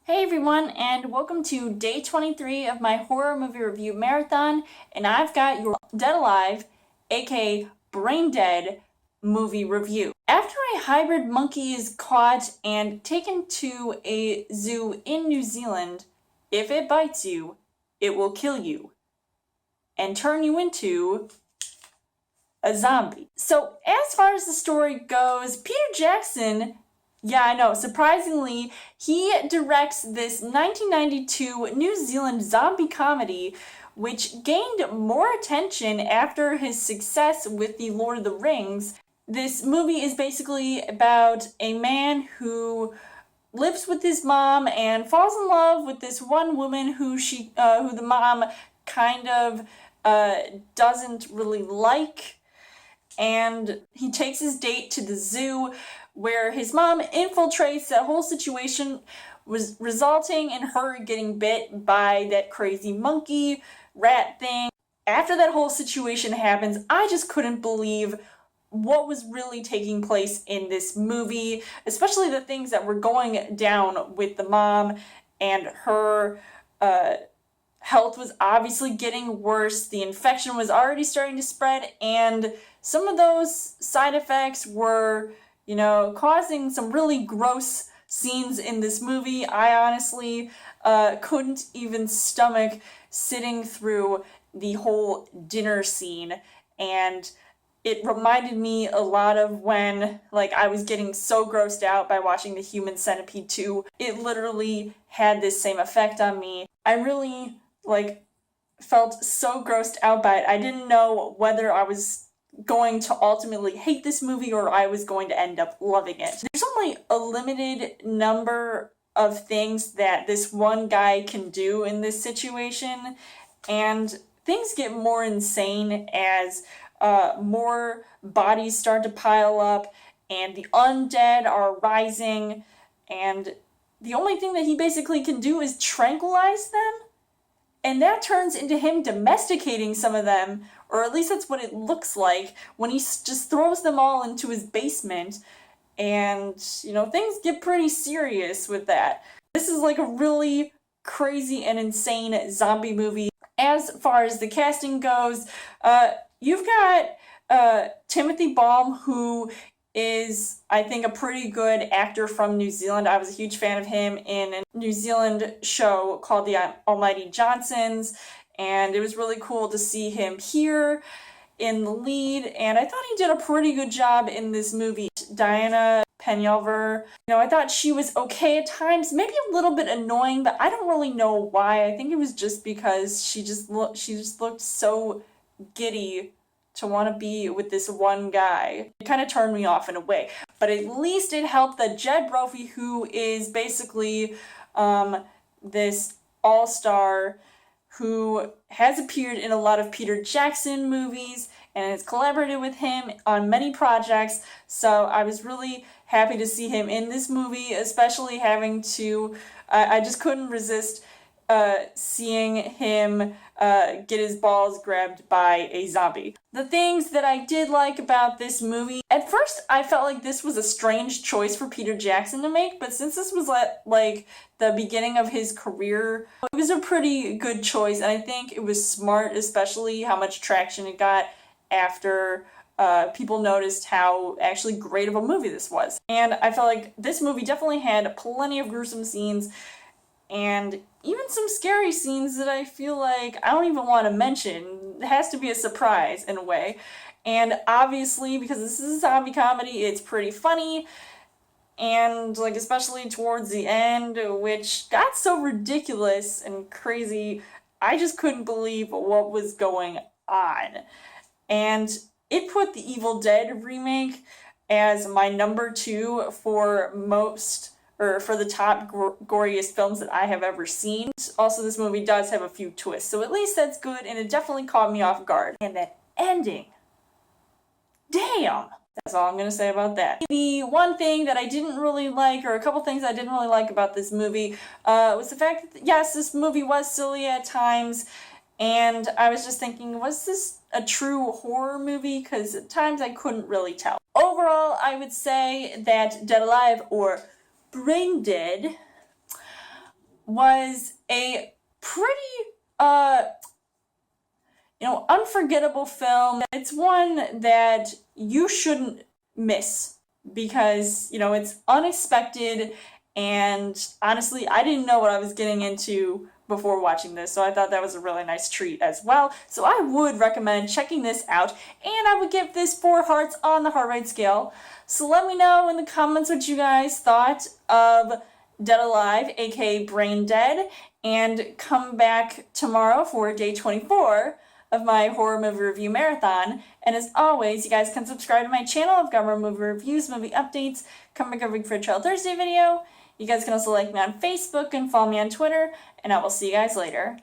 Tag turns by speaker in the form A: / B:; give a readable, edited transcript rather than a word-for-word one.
A: Hey everyone, and welcome to day 23 of my horror movie review marathon, and I've got your Dead Alive, aka Braindead, movie review. After a hybrid monkey is caught and taken to a zoo in New Zealand, if it bites you, it will kill you and turn you into a zombie. So as far as the story goes, Peter Jackson, yeah, I know, surprisingly, he directs this 1992 New Zealand zombie comedy, which gained more attention after his success with the Lord of the Rings. This movie is basically about a man who lives with his mom and falls in love with this one woman who the mom kind of doesn't really like, and he takes his date to the zoo where his mom infiltrates that whole situation, was resulting in her getting bit by that crazy monkey rat thing. After that whole situation happens, I just couldn't believe what was really taking place in this movie, especially the things that were going down with the mom, and her health was obviously getting worse. The infection was already starting to spread, and some of those side effects were, causing some really gross scenes in this movie. I honestly couldn't even stomach sitting through the whole dinner scene, and it reminded me a lot of when, I was getting so grossed out by watching The Human Centipede 2. It literally had this same effect on me. I really, felt so grossed out by it. I didn't know whether I was going to ultimately hate this movie or I was going to end up loving it. There's only a limited number of things that this one guy can do in this situation, and things get more insane as more bodies start to pile up and the undead are rising, and the only thing that he basically can do is tranquilize them, and that turns into him domesticating some of them, or at least that's what it looks like when he just throws them all into his basement, and things get pretty serious with that. This is a really crazy and insane zombie movie. As far as the casting goes, you've got Timothy Balm, who is, I think, a pretty good actor from New Zealand. I was a huge fan of him in a New Zealand show called The Almighty Johnsons, and it was really cool to see him here in the lead, and I thought he did a pretty good job in this movie. Diana Penyover, I thought she was okay at times, maybe a little bit annoying, but I don't really know why. I think it was just because she just looked so giddy to want to be with this one guy. It kind of turned me off in a way. But at least it helped that Jed Brophy, who is basically this all-star who has appeared in a lot of Peter Jackson movies and has collaborated with him on many projects. So I was really happy to see him in this movie, especially having to, I just couldn't resist seeing him get his balls grabbed by a zombie. The things that I did like about this movie, at first I felt like this was a strange choice for Peter Jackson to make, but since this was like the beginning of his career, it was a pretty good choice, and I think it was smart, especially how much traction it got after people noticed how actually great of a movie this was. And I felt like this movie definitely had plenty of gruesome scenes, and even some scary scenes that I feel like I don't even want to mention. It has to be a surprise in a way. And obviously, because this is a zombie comedy, it's pretty funny, and especially towards the end, which got so ridiculous and crazy, I just couldn't believe what was going on. And it put the Evil Dead remake as my number 2 for the top goriest films that I have ever seen. Also, this movie does have a few twists, so at least that's good, and it definitely caught me off guard. And that ending, damn! That's all I'm gonna say about that. The one thing that I didn't really like, or a couple things I didn't really like about this movie, was the fact that, yes, this movie was silly at times, and I was just thinking, was this a true horror movie? Because at times I couldn't really tell. Overall, I would say that Dead Alive, or Braindead, was a pretty, unforgettable film. It's one that you shouldn't miss because, it's unexpected, and honestly, I didn't know what I was getting into before watching this, so I thought that was a really nice treat as well. So I would recommend checking this out, and I would give this 4 hearts on the heart rate scale. So let me know in the comments what you guys thought of Dead Alive, aka Braindead, and come back tomorrow for day 24 of my horror movie review marathon. And as always, you guys can subscribe to my channel. I've got more movie reviews, movie updates, come back every week for a Trail Thursday video. You guys can also like me on Facebook and follow me on Twitter, and I will see you guys later.